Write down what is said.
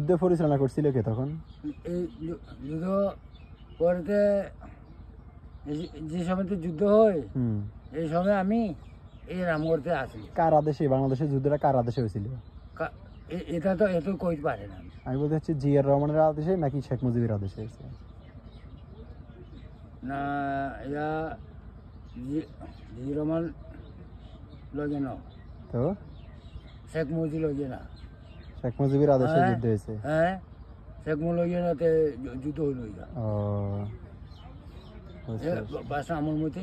যুদ্ধ পরিচালনা করছিল কে তখন? এই যুদ্ধ করতে যে সময় যুদ্ধ হয় এই সময় আমি এই রামগড়তে আসি। কার আদেশে বাংলাদেশের যুদ্ধটা কার আদেশে হয়েছিল? এটা তো এত কইতে পারে না। আমি বলতে চাচ্ছি জিয়ার রহমানের আদেশে নাকি শেখ মুজিবের আদেশে হয়েছে? না এরা জি রহমান লগে না, তো শেখ মুজিব লগে না। শেখ মুজিবের আদেশে যুদ্ধ হয়েছে? হ্যাঁ, শেখ মুজিব লগে না যুদ্ধ হইল। ও বাসা আমার মতে